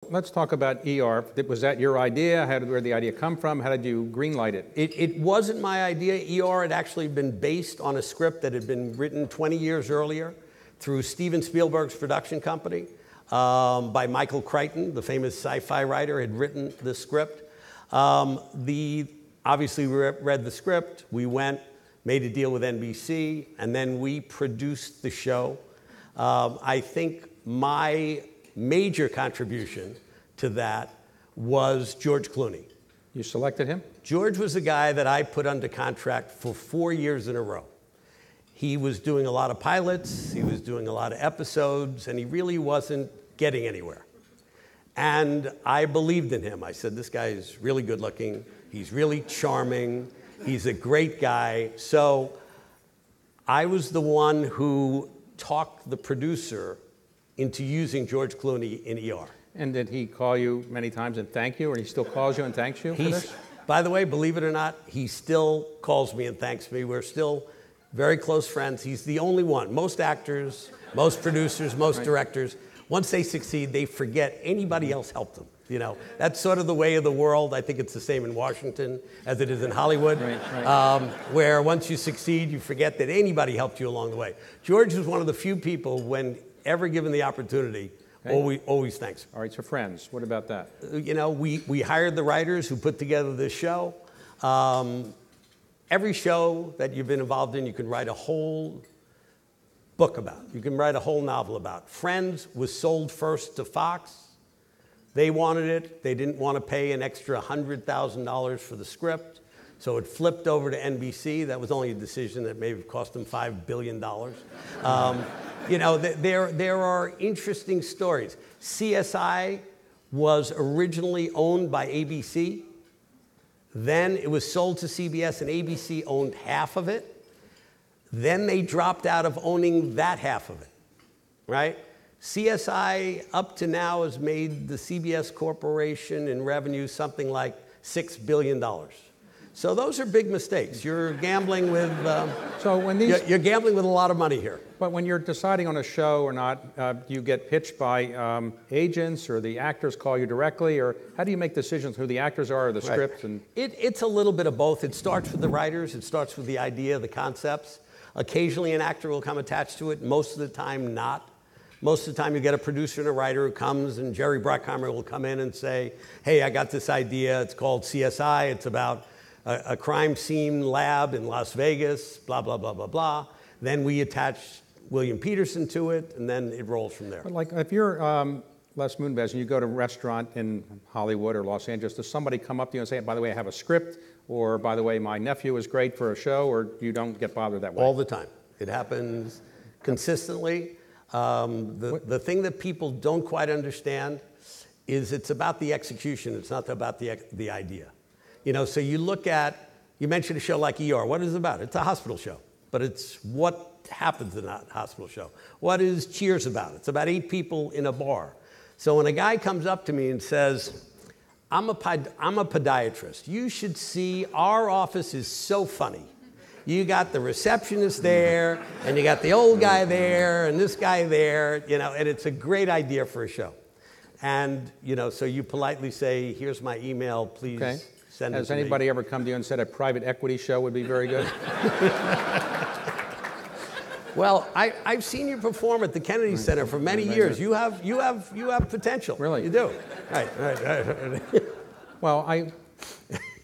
Let's talk about ER. Was that your idea? Where did the idea come from? How did you greenlight it? It wasn't my idea. ER had actually been based on a script that had been written 20 years earlier through Steven Spielberg's production company by Michael Crichton, the famous sci-fi writer, had written the script. Obviously, we read the script. We went, made a deal with NBC, and then we produced the show. I think my major contribution to that was George Clooney. You selected him? George was the guy that I put under contract for 4 years in a row. He was doing a lot of pilots, he was doing a lot of episodes, and he really wasn't getting anywhere. And I believed in him. I said, this guy is really good looking, he's really charming, he's a great guy. So I was the one who talked the producer into using George Clooney in ER. And did he call you many times and thank you, or he still calls you and thanks you for this? By the way, believe it or not, he still calls me and thanks me. We're still very close friends. He's the only one. Most actors, most producers, most directors, once they succeed, they forget anybody else helped them. You know, that's sort of the way of the world. I think it's the same in Washington as it is in Hollywood, where once you succeed, you forget that anybody helped you along the way. George was one of the few people, when ever given the opportunity, always thanks. All right, so friends, what about that? You know, we hired the writers who put together this show. Every show that you've been involved in, you can write a whole book about. You can write a whole novel about. Friends was sold first to Fox. They wanted it. They didn't want to pay an extra $100,000 for the script. So it flipped over to NBC. That was only a decision that may have cost them $5 billion. You know, there are interesting stories. CSI was originally owned by ABC. Then it was sold to CBS, and ABC owned half of it. Then they dropped out of owning that half of it, right? CSI, up to now, has made the CBS Corporation in revenue something like $6 billion. So those are big mistakes. You're gambling with you're gambling with a lot of money here. But when you're deciding on a show or not, do you get pitched by agents, or the actors call you directly, or how do you make decisions who the actors are, or the script? And it's a little bit of both. It starts with the writers. It starts with the idea, the concepts. Occasionally, an actor will come attached to it. Most of the time, not. Most of the time, you get a producer and a writer who comes, and Jerry Bruckheimer will come in and say, hey, I got this idea. It's called CSI. It's about a crime scene lab in Las Vegas, blah, blah, blah, blah, blah. Then we attach William Peterson to it, and then it rolls from there. But like, if you're Les Moonves and you go to a restaurant in Hollywood or Los Angeles, does somebody come up to you and say, by the way, I have a script, or by the way, my nephew is great for a show, or you don't get bothered that way? All the time. It happens consistently. The thing that people don't quite understand is it's about the execution. It's not about the idea. You know, so you look at, you mentioned a show like ER. What is it about? It's a hospital show, but it's what happens in that hospital show. What is Cheers about? It's about 8 people in a bar. So when a guy comes up to me and says, I'm a podiatrist. You should see, our office is so funny. You got the receptionist there, and you got the old guy there, and this guy there, you know, and it's a great idea for a show. And, you know, so you politely say, here's my email, please send it to me. Has anybody ever come to you and said a private equity show would be very good? Well, I've seen you perform at the Kennedy Center for many years. You have potential. Really? You do. Right. Well, I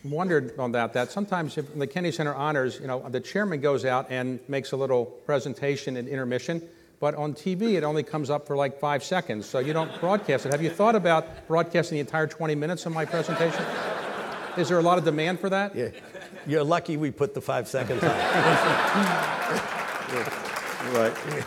wondered on that sometimes if the Kennedy Center honors, you know, the chairman goes out and makes a little presentation at intermission, but on TV it only comes up for like 5 seconds, so you don't broadcast it. Have you thought about broadcasting the entire 20 minutes of my presentation? Is there a lot of demand for that? Yeah. You're lucky we put the 5 seconds on. Right.